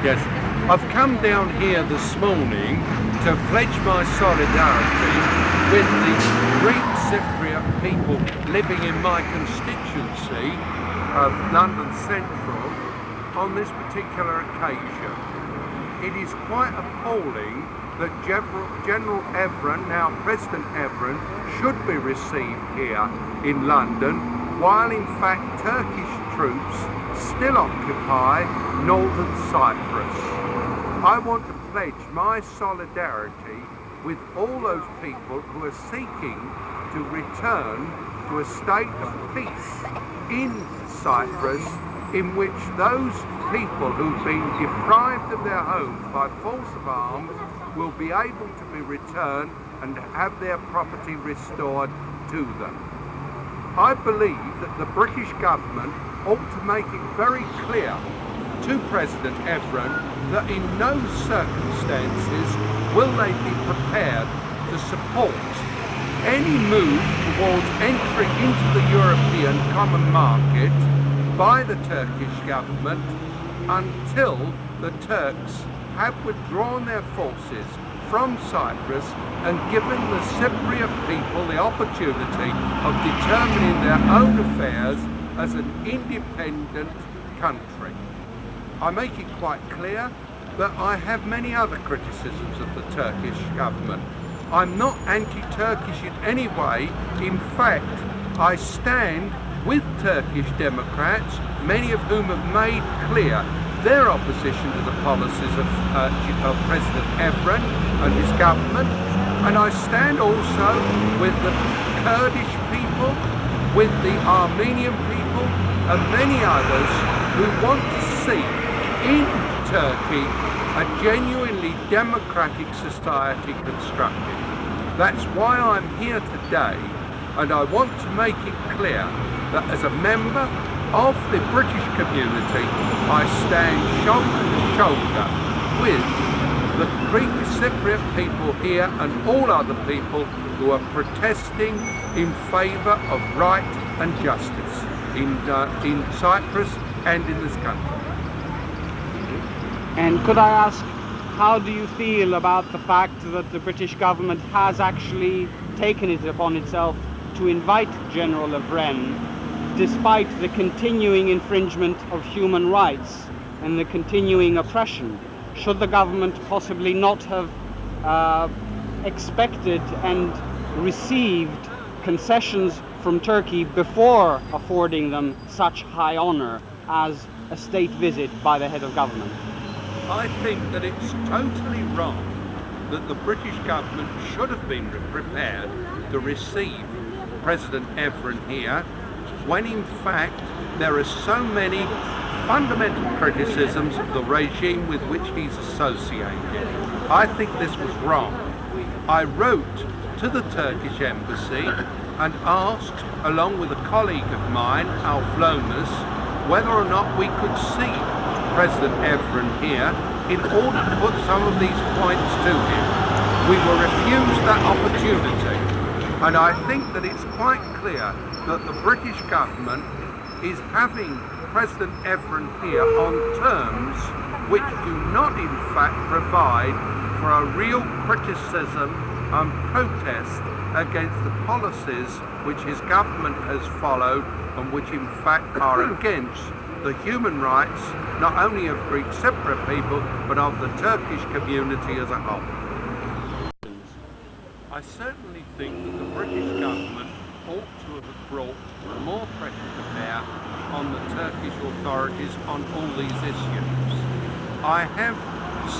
Yes, I've come down here this morning to pledge my solidarity with the Greek Cypriot people living in my constituency of London Central on this particular occasion. It is quite appalling that General Evren, now President Evren, should be received here in London, while in fact Turkish troops still occupy northern Cyprus. I want to pledge my solidarity with all those people who are seeking to return to a state of peace in Cyprus, in which those people who've been deprived of their homes by force of arms will be able to be returned and have their property restored to them. I believe that the British government ought to make it very clear to President Evren that in no circumstances will they be prepared to support any move towards entry into the European common market by the Turkish government until the Turks have withdrawn their forces from Cyprus and given the Cypriot people the opportunity of determining their own affairs as an independent country. I make it quite clear that I have many other criticisms of the Turkish government. I'm not anti-Turkish in any way. In fact, I stand with Turkish Democrats, many of whom have made clear their opposition to the policies of President Evren and his government. And I stand also with the Kurdish people, with the Armenian people, and many others who want to see in Turkey a genuinely democratic society constructed. That's why I'm here today, and I want to make it clear that as a member of the British community, I stand shoulder to shoulder with the Greek Cypriot people here and all other people who are protesting in favour of right and justice in Cyprus and in this country. And could I ask, how do you feel about the fact that the British government has actually taken it upon itself to invite General Evren, despite the continuing infringement of human rights and the continuing oppression? Should the government possibly not have expected and received concessions from Turkey before affording them such high honor as a state visit by the head of government? I think that it's totally wrong that the British government should have been prepared to receive President Evren here, when in fact there are so many fundamental criticisms of the regime with which he's associated. I think this was wrong. I wrote to the Turkish embassy and asked, along with a colleague of mine, Alf Lomas, whether or not we could see President Evren here in order to put some of these points to him. We were refused that opportunity, and I think that it's quite clear that the British government is having President Evren here on terms which do not in fact provide for a real criticism and protest against the policies which his government has followed and which in fact are against the human rights not only of Greek Cypriot people but of the Turkish community as a whole. I certainly think that the British government ought to have brought more pressure to bear on the Turkish authorities on all these issues. I have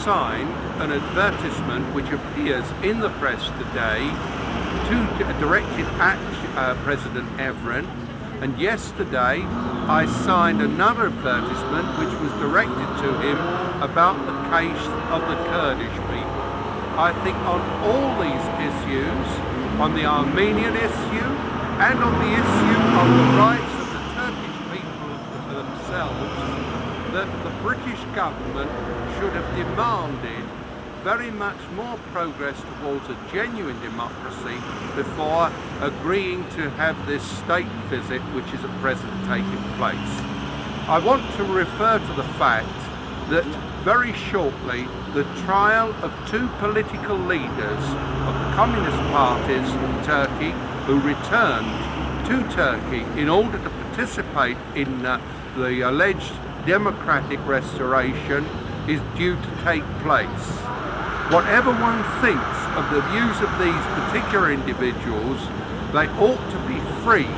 signed an advertisement which appears in the press today directed at President Evren, and yesterday I signed another advertisement which was directed to him about the case of the Kurdish people. I think on all these issues, on the Armenian issue and on the issue of the rights of the Turkish people themselves, that the British government should have demanded very much more progress towards a genuine democracy before agreeing to have this state visit which is at present taking place. I want to refer to the fact that very shortly the trial of two political leaders of the communist parties in Turkey who returned to Turkey in order to participate in the alleged democratic restoration is due to take place. Whatever one thinks of the views of these particular individuals, they ought to be free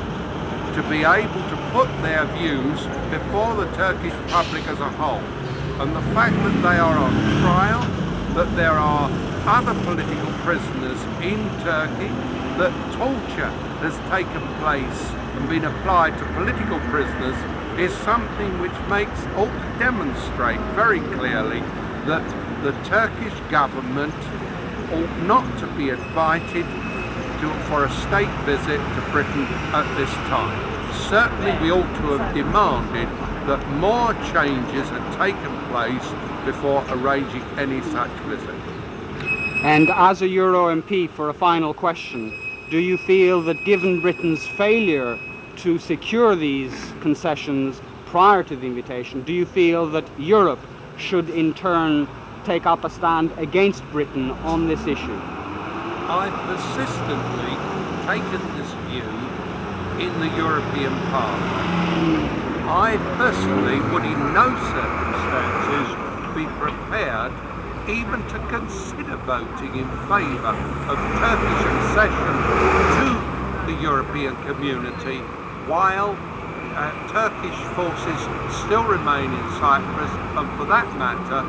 to be able to put their views before the Turkish public as a whole. And the fact that they are on trial, that there are other political prisoners in Turkey, that torture has taken place and been applied to political prisoners is something which ought to demonstrate very clearly that the Turkish government ought not to be invited for a state visit to Britain at this time. Certainly we ought to have demanded that more changes had taken place before arranging any such visit. And as a Euro MP, for a final question, do you feel that given Britain's failure to secure these concessions prior to the invitation, do you feel that Europe should in turn take up a stand against Britain on this issue? I've persistently taken this view in the European Parliament. I personally would in no circumstances be prepared even to consider voting in favour of Turkish accession to the European community while Turkish forces still remain in Cyprus, and for that matter,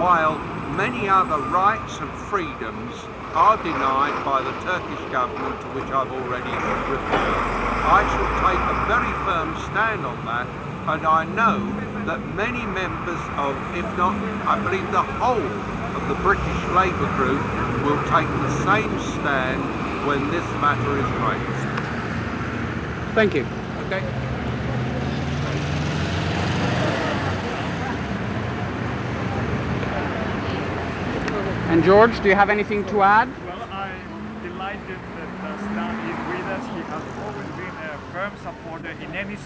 while many other rights and freedoms are denied by the Turkish government, to which I've already referred. I shall take a very firm stand on that, and I know that many members of, if not, I believe the whole of the British Labour group will take the same stand when this matter is raised. Thank you. Okay. And George, do you have anything to add? Well, I'm delighted that Stan is with us. He has always been a firm supporter in any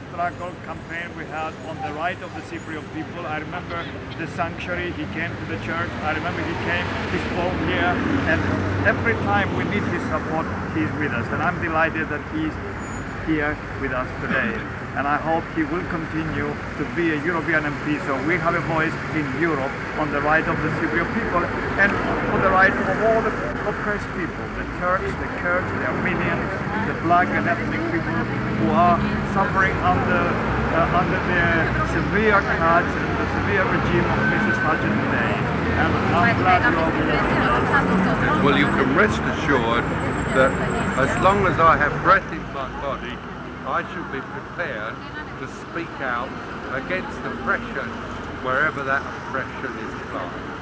struggle campaign we had on the right of the Cypriot people. I remember the sanctuary, he came to the church. I remember he came, he spoke here, and every time we need his support, he's with us. And I'm delighted that he's here with us today. And I hope he will continue to be a European MP, so we have a voice in Europe on the right of the Cypriot people and on the right of all the oppressed people, the Turks, the Kurds, the Armenians, the black and ethnic people who are suffering under the severe cuts and the severe regime of Mrs. Thatcher today. And I'm glad you're all here. Well, you can rest assured that as long as I have breath in my body, I shall be prepared to speak out against oppression wherever that oppression is applied.